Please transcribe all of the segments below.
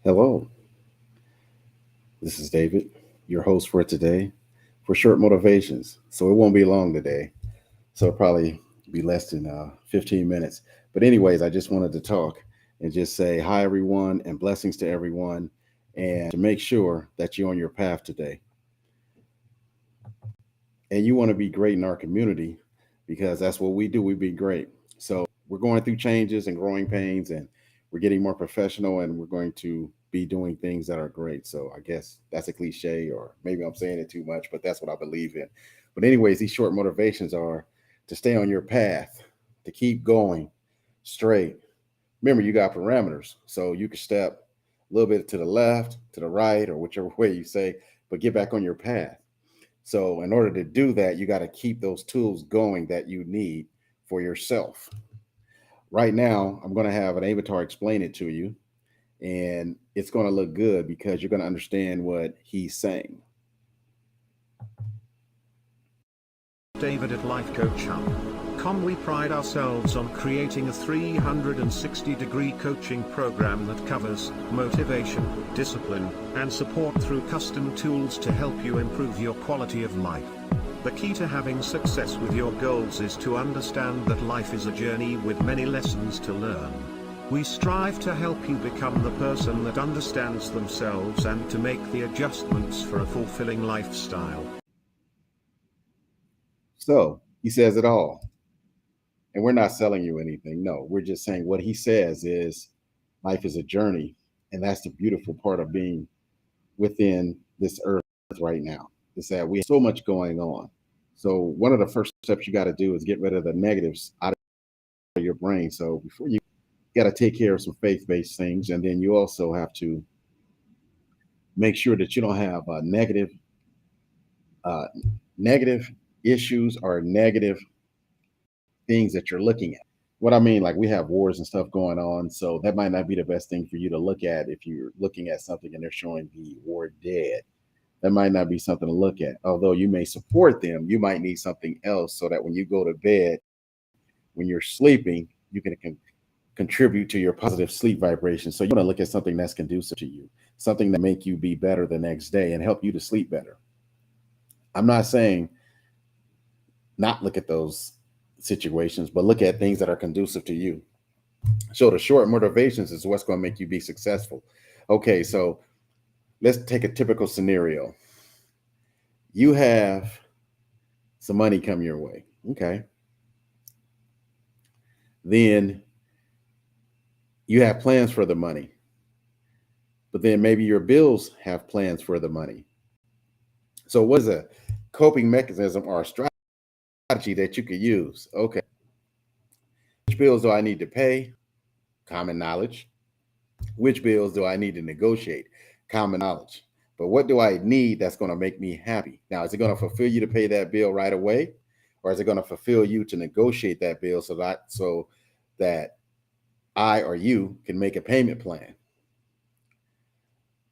Hello, this is David, your host for today for Short Motivations. So it won't be long today. So it'll probably be less than 15 minutes. But, anyways, I just wanted to talk and just say hi, everyone, and blessings to everyone. And to make sure that you're on your path today. And you want to be great in our community because that's what we do. We be great. So we're going through changes and growing pains, and we're getting more professional, and we're going to be doing things that are great. So I guess that's a cliche, or maybe I'm saying it too much, but that's what I believe in. But anyways, these short motivations are to stay on your path, to keep going straight. Remember, you got parameters, so you can step a little bit to the left, to the right, or whichever way you say, but get back on your path. So, in order to do that, you got to keep those tools going that you need for yourself. Right now, I'm going to have an avatar explain it to you, and it's going to look good because you're going to understand what he's saying. David at Life Coach Hub. We pride ourselves on creating a 360-degree coaching program that covers motivation, discipline, and support through custom tools to help you improve your quality of life. The key to having success with your goals is to understand that life is a journey with many lessons to learn. We strive to help you become the person that understands themselves and to make the adjustments for a fulfilling lifestyle. So, he says it all. And we're not selling you anything. No, we're just saying what he says is life is a journey. And that's the beautiful part of being within this earth right now, is that we have so much going on. So one of the first steps you got to do is get rid of the negatives out of your brain. So before you got to take care of some faith-based things. And then you also have to make sure that you don't have negative issues or negative things that you're looking at. What I mean, like we have wars and stuff going on, so that might not be the best thing for you to look at if you're looking at something and they're showing the war dead. That might not be something to look at. Although you may support them, you might need something else so that when you go to bed, when you're sleeping, you can contribute to your positive sleep vibration. So you want to look at something that's conducive to you, something that make you be better the next day and help you to sleep better. I'm not saying not look at those situations, but look at things that are conducive to you. So the short motivations is what's going to make you be successful. Okay, so let's take a typical scenario. You have some money come your way. Okay. Then you have plans for the money, but then maybe your bills have plans for the money. So what is a coping mechanism or a strategy that you could use? Okay. Which bills do I need to pay? Common knowledge. Which bills do I need to negotiate? Common knowledge. But what do I need that's going to make me happy? Now, is it going to fulfill you to pay that bill right away? Or is it going to fulfill you to negotiate that bill so that I or you can make a payment plan?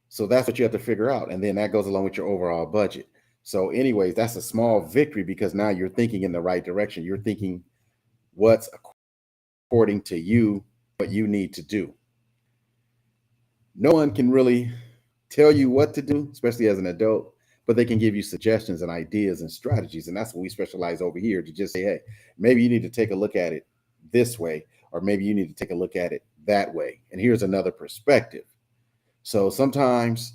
So that's what you have to figure out. And then that goes along with your overall budget. So, anyways, that's a small victory because now you're thinking in the right direction. You're thinking what's according to you, what you need to do. No one can really tell you what to do, especially as an adult, but they can give you suggestions and ideas and strategies. And that's what we specialize over here to just say, hey, maybe you need to take a look at it this way, or maybe you need to take a look at it that way. And here's another perspective. So sometimes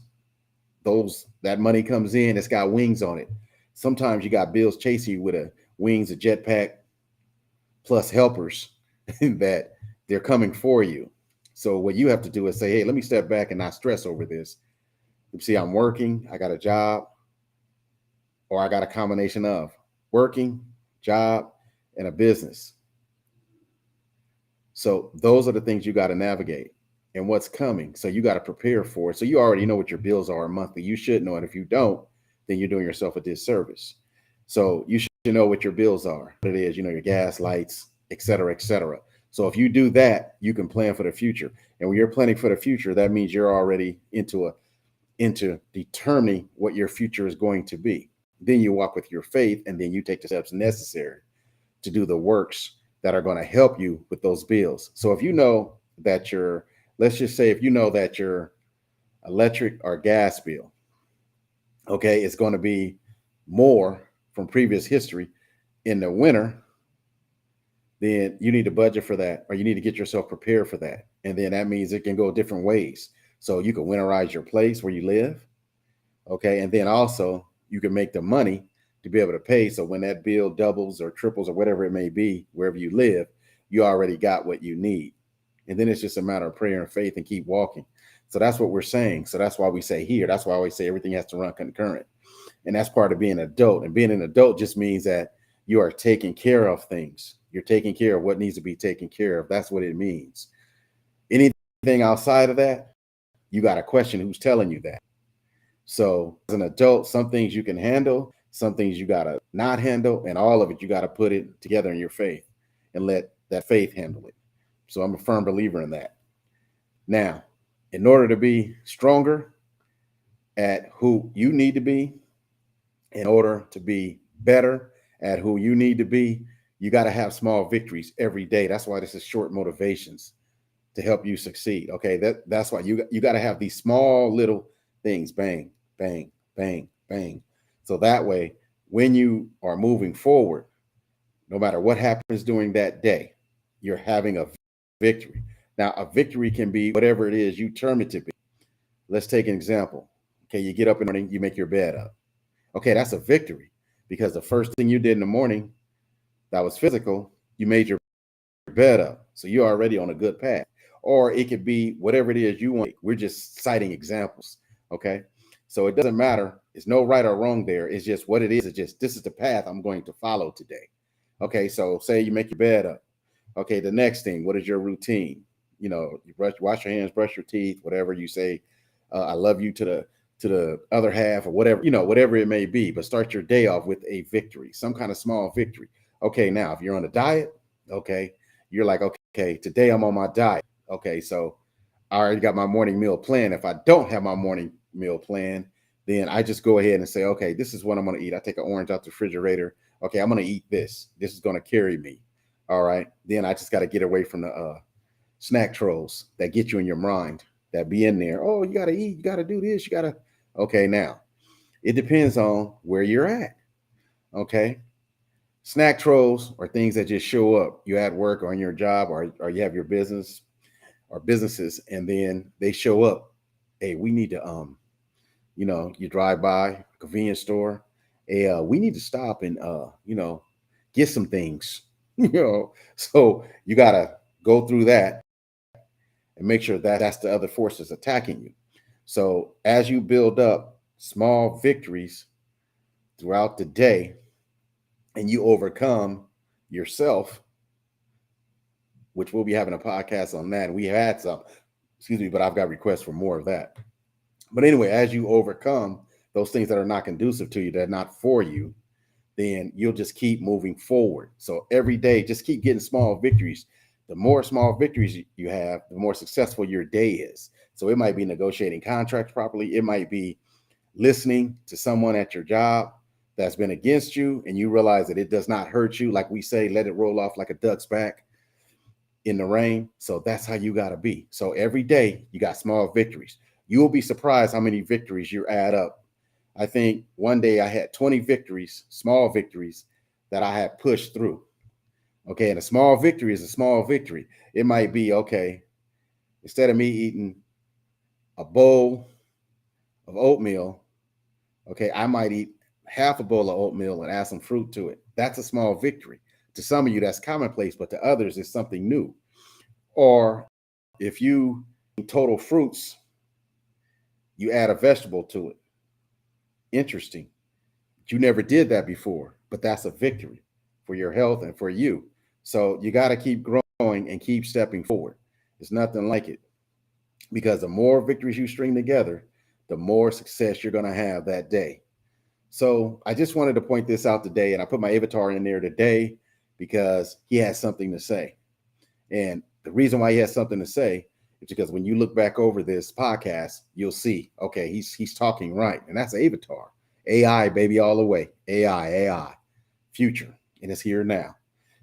those that money comes in, it's got wings on it. Sometimes you got bills chasing you with a wings, a jetpack, plus helpers that they're coming for you. So what you have to do is say, hey, let me step back and not stress over this. You see, I'm working, I got a job, or I got a combination of working, job, and a business. So those are the things you got to navigate and what's coming. So you got to prepare for it. So you already know what your bills are monthly. You should know it. If you don't, then you're doing yourself a disservice. So you should know what your bills are, what it is, your gas, lights, et cetera, et cetera. So if you do that, you can plan for the future. And when you're planning for the future, that means you're already into determining what your future is going to be. Then you walk with your faith, and then you take the steps necessary to do the works that are going to help you with those bills. So if you know that let's just say if you know that your electric or gas bill, okay, it's going to be more from previous history in the winter, then you need to budget for that, or you need to get yourself prepared for that. And then that means it can go different ways. So you can winterize your place where you live, okay, and then also you can make the money to be able to pay. So when that bill doubles or triples or whatever it may be, wherever you live, you already got what you need. And then it's just a matter of prayer and faith and keep walking. So that's what we're saying. So that's why we say here, that's why I always say everything has to run concurrent. And that's part of being an adult. And being an adult just means that you are taking care of things. You're taking care of what needs to be taken care of. That's what it means. Anything outside of that, you got to question who's telling you that. So as an adult, some things you can handle, some things you got to not handle, and all of it, you got to put it together in your faith and let that faith handle it. So I'm a firm believer in that. Now, in order to be stronger at who you need to be, in order to be better at who you need to be, you got to have small victories every day. That's why this is short motivations to help you succeed. Okay, that's why you got to have these small little things, bang, bang, bang, bang. So that way, when you are moving forward, no matter what happens during that day, you're having a victory. Now, a victory can be whatever it is you term it to be. Let's take an example. Okay, you get up in the morning, you make your bed up. Okay, that's a victory because the first thing you did in the morning that was physical, you made your bed up. So you're already on a good path. Or it could be whatever it is you want. We're just citing examples. Okay. So it doesn't matter. It's no right or wrong there. It's just what it is. It's just this is the path I'm going to follow today. Okay. So say you make your bed up. Okay. The next thing, what is your routine? You wash your hands, brush your teeth, whatever you say. I love you to the other half or whatever, whatever it may be. But start your day off with a victory, some kind of small victory. Okay. Now, if you're on a diet, okay, you're like, okay, today I'm on my diet. Okay, so I already got my morning meal plan. If I don't have my morning meal plan, then I just go ahead and say, okay, this is what I'm going to eat. I take an orange out the refrigerator. Okay, I'm going to eat this. This is going to carry me. All right. Then I just got to get away from the snack trolls that get you in your mind, that be in there. Oh, you got to eat. You got to do this. You got to. Okay, now it depends on where you're at. Okay. Snack trolls are things that just show up. You're at work or on your job, or you have your business or businesses, and then they show up. Hey, we need to you drive by a convenience store. Hey, we need to stop and get some things. So you gotta go through that and make sure that that's the other forces attacking you. So as you build up small victories throughout the day and you overcome yourself, which we'll be having a podcast on that. We had some, excuse me, but I've got requests for more of that. But anyway, as you overcome those things that are not conducive to you, that are not for you, then you'll just keep moving forward. So every day, just keep getting small victories. The more small victories you have, the more successful your day is. So it might be negotiating contracts properly. It might be listening to someone at your job that's been against you, and you realize that it does not hurt you. Like we say, let it roll off like a duck's back in the rain. So that's how you got to be. So every day you got small victories. You will be surprised how many victories you add up. I think one day I had 20 victories, small victories that I had pushed through. Okay. And a small victory is a small victory. It might be, okay, instead of me eating a bowl of oatmeal, okay, I might eat half a bowl of oatmeal and add some fruit to it. That's a small victory. To some of you, that's commonplace, but to others, it's something new. Or if you eat total fruits, you add a vegetable to it. Interesting. You never did that before, but that's a victory for your health and for you. So you got to keep growing and keep stepping forward. It's nothing like it, because the more victories you string together, the more success you're going to have that day. So I just wanted to point this out today, and I put my avatar in there today because he has something to say. And the reason why he has something to say is because when you look back over this podcast, you'll see, okay, he's talking right. And that's avatar. AI, baby, all the way. AI, future. And it's here now.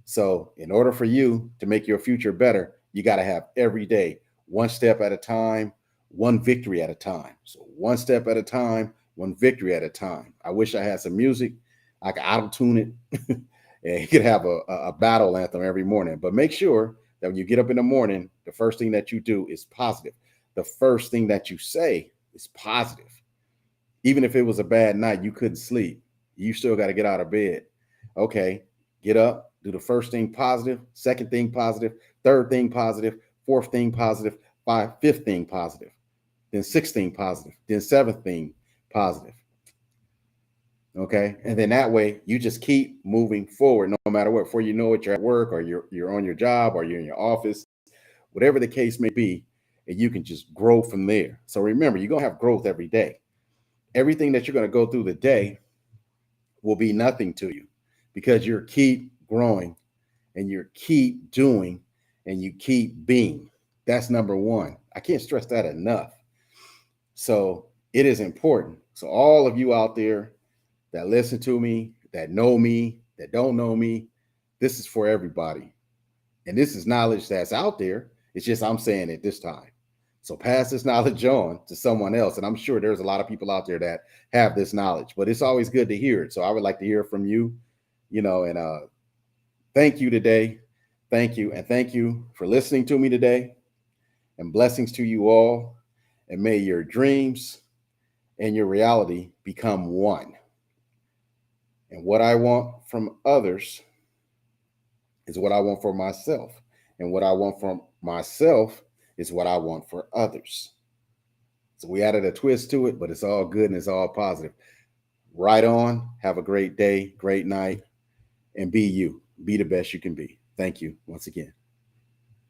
So in order for you to make your future better, you got to have every day, one step at a time, one victory at a time. So one step at a time, one victory at a time. I wish I had some music. I could auto tune it. And you could have a battle anthem every morning. But make sure that when you get up in the morning, the first thing that you do is positive. The first thing that you say is positive. Even if it was a bad night, you couldn't sleep, you still got to get out of bed. Okay, get up, do the first thing positive, second thing positive, third thing positive, fourth thing positive, fifth thing positive, then sixth thing positive, then seventh thing positive. Okay, and then that way you just keep moving forward, no matter what. Before you know it, you're at work, or you're on your job, or you're in your office, whatever the case may be, and you can just grow from there. So remember, you're gonna have growth every day. Everything that you're going to go through the day will be nothing to you, because you keep growing and you keep doing and you keep being. That's number one. I can't stress that enough. So it is important. So all of you out there that listen to me, that know me, that don't know me, this is for everybody. And this is knowledge that's out there. It's just I'm saying it this time. So pass this knowledge on to someone else. And I'm sure there's a lot of people out there that have this knowledge, but it's always good to hear it. So I would like to hear from you, and thank you today. Thank you. And thank you for listening to me today, and blessings to you all. And may your dreams and your reality become one. And what I want from others is what I want for myself. And what I want from myself is what I want for others. So we added a twist to it, but it's all good and it's all positive. Right on. Have a great day, great night, and be you. Be the best you can be. Thank you once again.